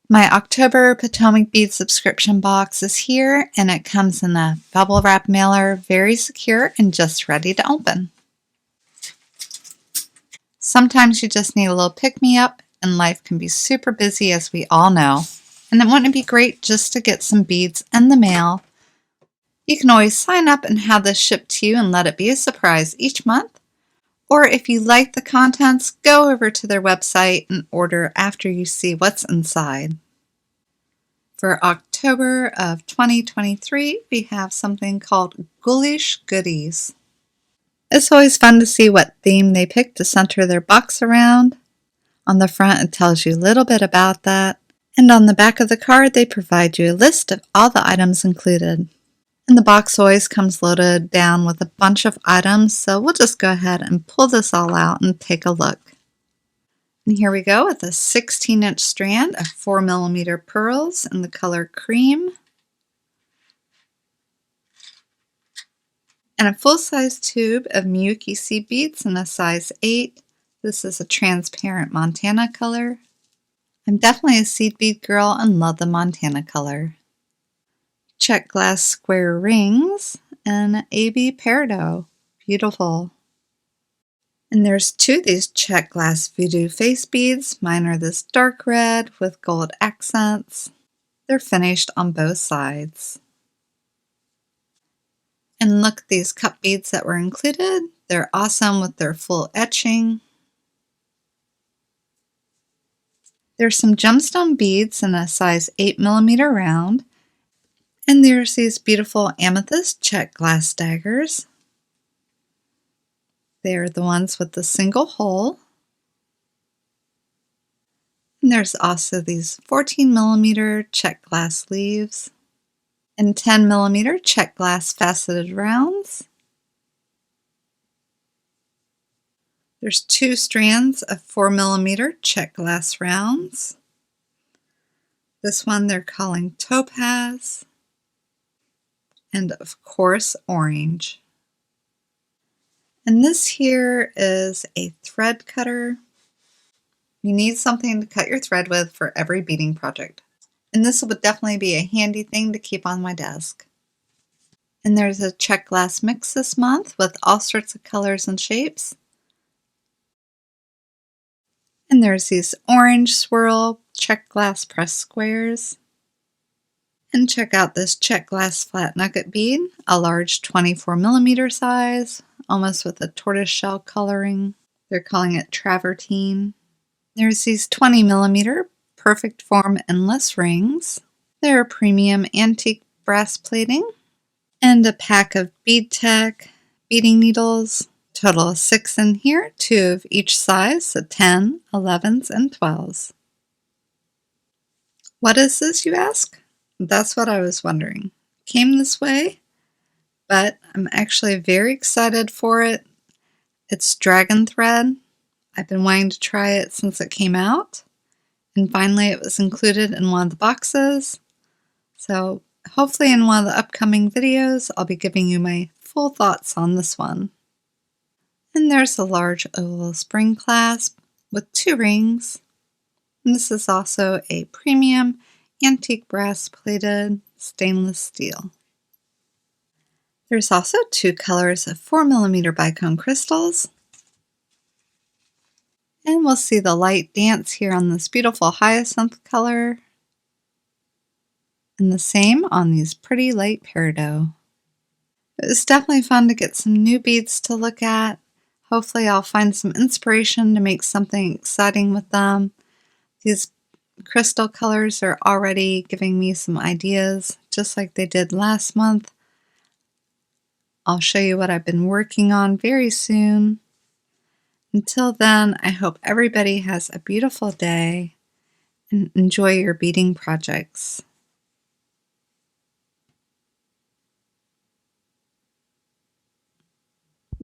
My October Potomac bead subscription box is here, and it comes in a bubble wrap mailer, very secure and just ready to open. Sometimes you just need a little pick-me-up, and life can be super busy, as we all know. And it wouldn't it be great just to get some beads in the mail? You can always sign up and have this shipped to you and let it be a surprise each month. Or if you like the contents, go over to their website and order after you see what's inside. For October of 2023, we have something called Ghoulish Goodies. It's always fun to see what theme they pick to center their box around. On the front, it tells you a little bit about that. And on the back of the card, they provide you a list of all the items included. And the box always comes loaded down with a bunch of items, so we'll just go ahead and pull this all out and take a look. And here we go with a 16-inch strand of 4mm pearls in the color cream. And a full-size tube of Miyuki seed beads in a size 8. This is a transparent Montana color. I'm definitely a seed bead girl and love the Montana color. Check glass square rings and AB peridot. Beautiful. And there's 2 of these check glass voodoo face beads. Mine are this dark red with gold accents. They're finished on both sides. And look at these cup beads that were included. They're awesome with their full etching. There's some gemstone beads in a size 8mm round. And there's these beautiful amethyst check glass daggers. They're the ones with the single hole. And there's also these 14mm check glass leaves and 10mm check glass faceted rounds. There's 2 strands of 4mm check glass rounds. This one they're calling topaz. And of course, orange. And this here is a thread cutter. You need something to cut your thread with for every beading project. And this would definitely be a handy thing to keep on my desk. And there's a check glass mix this month with all sorts of colors and shapes. And there's these orange swirl check glass press squares. And check out this check glass flat nugget bead, a large 24mm size, almost with a tortoiseshell coloring. They're calling it travertine. There's these 20mm perfect form endless rings. They're premium antique brass plating. And a pack of Bead Tech beading needles. Total of 6 in here, 2 of each size, so 10, 11s, and 12s. What is this, you ask? That's what I was wondering. Came this way, but I'm actually very excited for it. It's dragon thread. I've been wanting to try it since it came out, and finally it was included in one of the boxes. So hopefully in one of the upcoming videos, I'll be giving you my full thoughts on this one. And there's a large oval spring clasp with 2 rings. And this is also a premium antique brass plated stainless steel. There's also 2 colors of 4mm bicone crystals. And we'll see the light dance here on this beautiful hyacinth color. And the same on these pretty light peridot. It was definitely fun to get some new beads to look at. Hopefully I'll find some inspiration to make something exciting with them. These crystal colors are already giving me some ideas, just like they did last month. I'll show you what I've been working on very soon. Until then, I hope everybody has a beautiful day and enjoy your beading projects.